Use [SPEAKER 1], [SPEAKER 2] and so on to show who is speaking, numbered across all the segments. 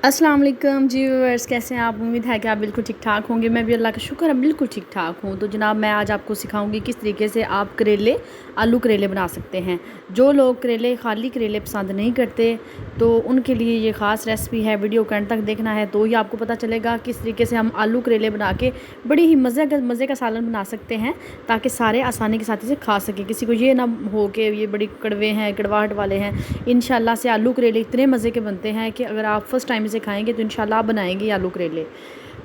[SPEAKER 1] अस्सलाम वालेकुम जी व्यूअर्स, कैसे हैं आप। उम्मीद है कि आप बिल्कुल ठीक ठाक होंगे। मैं भी अल्लाह का शुक्र है बिल्कुल ठीक ठाक हूँ। तो जनाब मैं आज आपको सिखाऊंगी किस तरीके से आप करेले आलू करेले बना सकते हैं। जो लोग करेले खाली करेले पसंद नहीं करते तो उनके लिए ये ख़ास रेसिपी है। वीडियो को एंड तक देखना है तो ही आपको पता चलेगा किस तरीके से हम आलू करेले बना के बड़ी ही मज़े का सालन बना सकते हैं, ताकि सारे आसानी के साथ इसे खा सकें। किसी को ये ना हो कि ये बड़ी कड़वे हैं, कड़वाहट वाले हैं। इंशाल्लाह से आलू करेले इतने मज़े के बनते हैं कि अगर आप फर्स्ट टाइम इसे खाएंगे तो इंशाल्लाह आप बनाएंगे आलू करेले।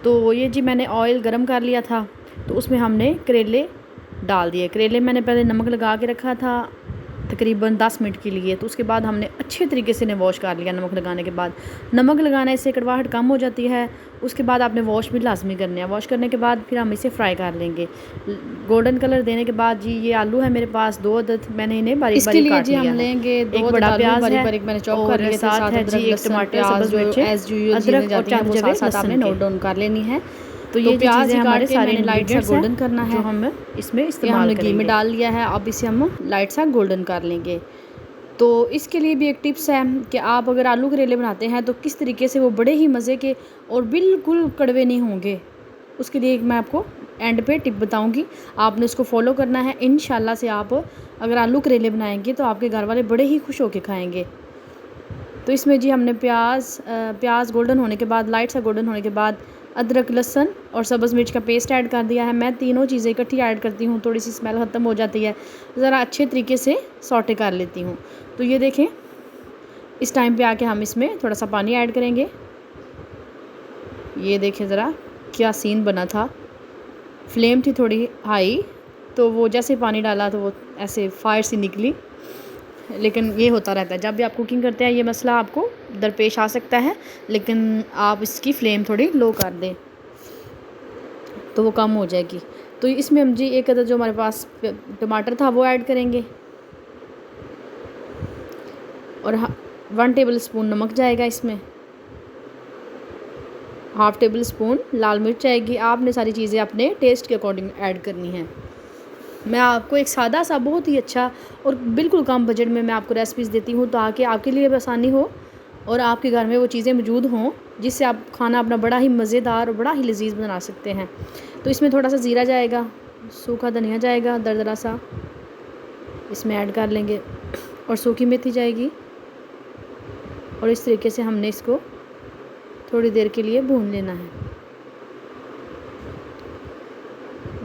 [SPEAKER 1] तो ये जी मैंने ऑयल गरम कर लिया था, तो उसमें हमने करेले डाल दिए। करेले मैंने पहले नमक लगा के रखा था तकरीबन 10 मिनट के लिए। तो उसके बाद हमने अच्छे तरीके से इन्हें वॉश कर लिया। नमक लगाने के बाद, नमक लगाने से कड़वाहट कम हो जाती है। उसके बाद आपने वॉश भी लाजमी करने हैं। वॉश करने के बाद फिर हम इसे फ्राई कर लेंगे। गोल्डन कलर देने के बाद जी ये आलू है मेरे पास 2 अदद, मैंने इन्हें बारीक बारीक काट लिया है। हम लेंगे 2 बड़ा प्याज है, बारीक मैंने चॉप कर लिया, साथ है जी 1 टमाटर, सब्ज़ मिर्चें, अदरक और चंद जगह साथ आपने नोट डाउन कर लेनी है। तो ये प्याज हमारे सारे लाइट सा गोल्डन करना है, जो हम इसमें इस्तेमाल करेंगे। हमने घी में डाल लिया है, अब इसे हम लाइट सा गोल्डन कर लेंगे। तो इसके लिए भी एक टिप्स है कि आप अगर आलू करेले बनाते हैं तो किस तरीके से वो बड़े ही मज़े के और बिल्कुल कड़वे नहीं होंगे। उसके लिए मैं आपको एंड पे टिप बताऊंगी, आपने उसको फॉलो करना है। इंशाल्लाह से आप अगर आलू करेले बनाएंगे तो आपके घर वाले बड़े ही खुश होकर खाएंगे। तो इसमें जी हमने प्याज गोल्डन होने के बाद, लाइट सा गोल्डन होने के बाद, अदरक लहसुन और सब्ज़ मिर्च का पेस्ट ऐड कर दिया है। मैं तीनों चीज़ें इकट्ठी ऐड करती हूँ, थोड़ी सी स्मेल ख़त्म हो जाती है, ज़रा अच्छे तरीके से सौटे कर लेती हूँ। तो ये देखें, इस टाइम पे आके हम इसमें थोड़ा सा पानी ऐड करेंगे। ये देखें ज़रा क्या सीन बना था। फ्लेम थी थोड़ी हाई, तो वो जैसे पानी डाला तो वो ऐसे फायर सी निकली। लेकिन ये होता रहता है, जब भी आप कुकिंग करते हैं ये मसला आपको दरपेश आ सकता है, लेकिन आप इसकी फ्लेम थोड़ी लो कर दें तो वो कम हो जाएगी। तो इसमें हम जी एक अदद जो हमारे पास टमाटर था वो ऐड करेंगे, और 1 टेबल स्पून नमक जाएगा इसमें, 1/2 टेबल स्पून लाल मिर्च जाएगी। आपने सारी चीज़ें अपने टेस्ट के अकॉर्डिंग ऐड करनी है। मैं आपको एक सादा सा बहुत ही अच्छा और बिल्कुल कम बजट में मैं आपको रेसिपीज़ देती हूँ, ताकि आपके लिए आसानी हो और आपके घर में वो चीज़ें मौजूद हों जिससे आप खाना अपना बड़ा ही मज़ेदार और बड़ा ही लजीज बना सकते हैं। तो इसमें थोड़ा सा ज़ीरा जाएगा, सूखा धनिया जाएगा दरदरा सा, इसमें ऐड कर लेंगे, और सूखी मेथी जाएगी। और इस तरीके से हमने इसको थोड़ी देर के लिए भून लेना है।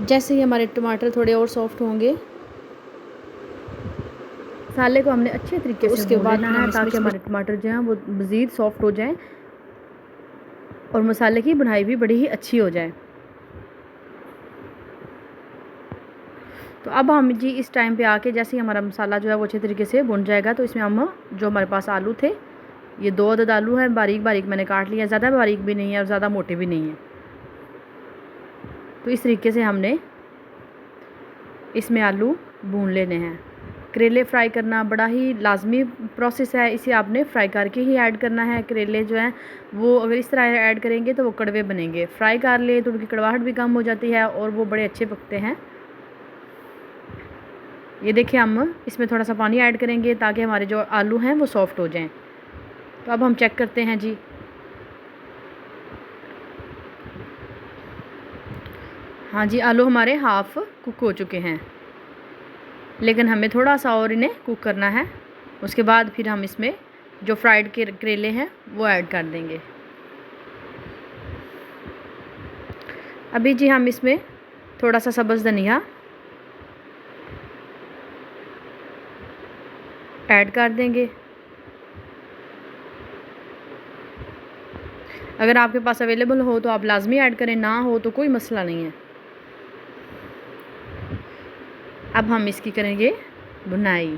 [SPEAKER 1] जैसे ही हमारे टमाटर थोड़े और सॉफ्ट होंगे, मसाले को हमने अच्छे तरीके से उसके बाद लेना है, ताकि हमारे टमाटर जो हैं वो मज़ीद सॉफ्ट हो जाएं और मसाले की बुनाई भी बड़ी ही अच्छी हो जाए। तो अब हम जी इस टाइम पे आके जैसे ही हमारा मसाला जो है वो अच्छे तरीके से भुन जाएगा, तो इसमें हम जो हमारे पास आलू थे, ये 2 अदद आलू हैं, बारीक बारीक मैंने काट लिया। ज़्यादा बारीक भी नहीं है और ज़्यादा मोटे भी नहीं है। तो इस तरीके से हमने इसमें आलू भून लेने हैं। करेले फ्राई करना बड़ा ही लाजमी प्रोसेस है, इसे आपने फ्राई करके ही ऐड करना है। करेले जो हैं वो अगर इस तरह ऐड करेंगे तो वो कड़वे बनेंगे। फ्राई कर ले तो उनकी कड़वाहट भी कम हो जाती है और वो बड़े अच्छे पकते हैं। ये देखिए, हम इसमें थोड़ा सा पानी ऐड करेंगे ताकि हमारे जो आलू हैं वो सॉफ्ट हो जाएं। तो अब हम चेक करते हैं जी। हाँ जी, आलू हमारे हाफ़ कुक हो चुके हैं, लेकिन हमें थोड़ा सा और इन्हें कुक करना है। उसके बाद फिर हम इसमें जो फ्राइड के करेले हैं वो ऐड कर देंगे। अभी जी हम इसमें थोड़ा सा सब्ज़ धनिया ऐड कर देंगे। अगर आपके पास अवेलेबल हो तो आप लाजमी ऐड करें, ना हो तो कोई मसला नहीं है। अब हम इसकी करेंगे भुनाई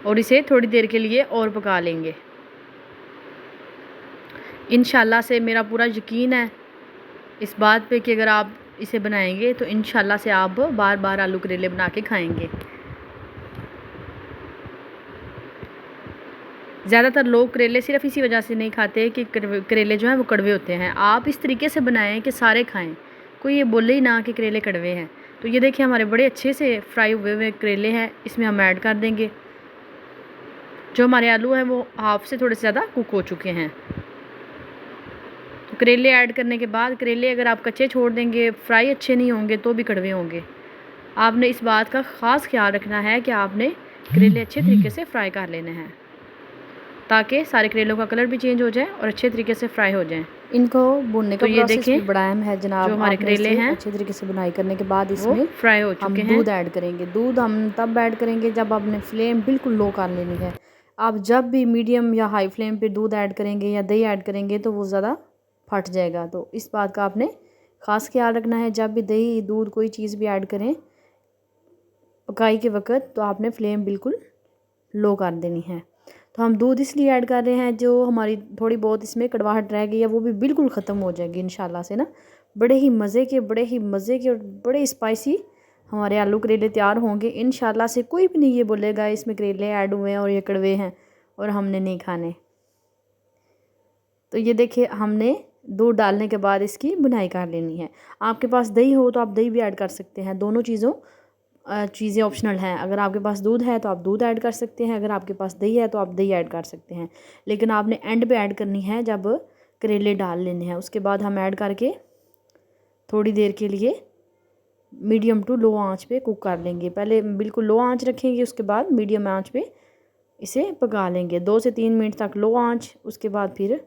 [SPEAKER 1] और इसे थोड़ी देर के लिए और पका लेंगे। इंशाल्लाह से मेरा पूरा यकीन है इस बात पे कि अगर आप इसे बनाएंगे तो इंशाल्लाह से आप बार बार आलू करेले बना के खाएंगे। ज़्यादातर लोग करेले सिर्फ इसी वजह से नहीं खाते कि करेले जो हैं वो कड़वे होते हैं। आप इस तरीके से बनाएं कि सारे खाएं, कोई ये बोले ही ना कि करेले कड़वे हैं। तो ये देखिए हमारे बड़े अच्छे से फ्राई हुए हुए करेले हैं, इसमें हम ऐड कर देंगे। जो हमारे आलू हैं वो हाफ से थोड़े से ज़्यादा कुक हो चुके हैं। तो करेले ऐड करने के बाद, करेले अगर आप कच्चे छोड़ देंगे, फ्राई अच्छे नहीं होंगे तो भी कड़वे होंगे। आपने इस बात का ख़ास ख्याल रखना है कि आपने करेले अच्छे तरीके से फ्राई कर लेने हैं, ताकि सारे करेलों का कलर भी चेंज हो जाए और अच्छे तरीके से फ्राई हो जाए।
[SPEAKER 2] इनको भुनने का
[SPEAKER 1] तो ये
[SPEAKER 2] प्रोसेस भी
[SPEAKER 1] देखें,
[SPEAKER 2] बड़ा अहम है जनाब।
[SPEAKER 1] जो हमारे
[SPEAKER 2] आपने
[SPEAKER 1] करेले
[SPEAKER 2] इसे
[SPEAKER 1] हैं
[SPEAKER 2] अच्छे तरीके से बुनाई करने के बाद
[SPEAKER 1] वो
[SPEAKER 2] इसमें
[SPEAKER 1] फ्राई हो
[SPEAKER 2] हम
[SPEAKER 1] चुके हैं।
[SPEAKER 2] दूध ऐड करेंगे। दूध हम तब ऐड करेंगे जब आपने फ्लेम बिल्कुल लो कर लेनी है। आप जब भी मीडियम या हाई फ्लेम पे दूध ऐड करेंगे या दही ऐड करेंगे तो वो ज़्यादा फट जाएगा। तो इस बात का आपने ख़ास ख्याल रखना है। जब भी दही, दूध, कोई चीज़ भी ऐड करें पकाई के वक्त, तो आपने फ्लेम बिल्कुल लो कर देनी है। तो हम दूध इसलिए ऐड कर रहे हैं, जो हमारी थोड़ी बहुत इसमें कड़वाहट रह गई है वो भी बिल्कुल ख़त्म हो जाएगी इंशाल्लाह से ना। बड़े ही मज़े के और बड़े स्पाइसी हमारे आलू करेले तैयार होंगे इंशाल्लाह से। कोई भी नहीं ये बोलेगा इसमें करेले ऐड हुए हैं और ये कड़वे हैं और हमने नहीं खाने। तो ये देखिए, हमने दूध डालने के बाद इसकी बुनाई कर लेनी है। आपके पास दही हो तो आप दही भी ऐड कर सकते हैं। दोनों चीज़ें ऑप्शनल हैं। अगर आपके पास दूध है तो आप दूध ऐड कर सकते हैं, अगर आपके पास दही है तो आप दही ऐड कर सकते हैं। लेकिन आपने एंड पे ऐड करनी है जब करेले डाल लेने हैं। उसके बाद हम ऐड करके थोड़ी देर के लिए मीडियम टू लो आंच पे कुक कर लेंगे। पहले बिल्कुल लो आंच रखेंगे, उसके बाद मीडियम आंच पे इसे पका लेंगे 2 से 3 मिनट तक लो आंच। उसके बाद फिर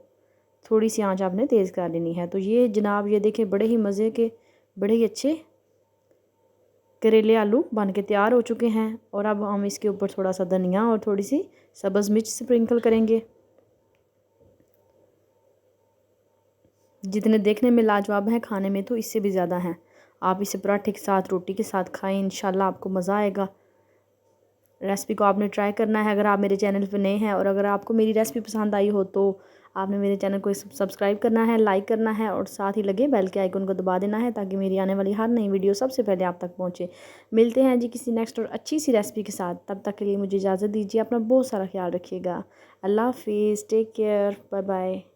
[SPEAKER 2] थोड़ी सी आंच आपने तेज़ कर लेनी है। तो ये जनाब, ये देखें, बड़े ही मज़े के, बड़े ही अच्छे करेले आलू बन के तैयार हो चुके हैं। और अब हम इसके ऊपर थोड़ा सा धनिया और थोड़ी सी सब्ज़ मिर्च स्प्रिंकल करेंगे। जितने देखने में लाजवाब हैं, खाने में तो इससे भी ज़्यादा हैं। आप इसे पराठे के साथ, रोटी के साथ खाएं, इंशाल्लाह आपको मज़ा आएगा। रेसिपी को आपने ट्राई करना है अगर आप मेरे चैनल पर नए हैं। और अगर आपको मेरी रेसिपी पसंद आई हो तो आपने मेरे चैनल को सब्सक्राइब करना है, लाइक करना है और साथ ही लगे बेल के आइकन को दबा देना है, ताकि मेरी आने वाली हर नई वीडियो सबसे पहले आप तक पहुंचे। मिलते हैं जी किसी नेक्स्ट और अच्छी सी रेसिपी के साथ। तब तक के लिए मुझे इजाज़त दीजिए। अपना बहुत सारा ख्याल रखिएगा। अल्लाह हाफिज़, टेक केयर, बाय बाय।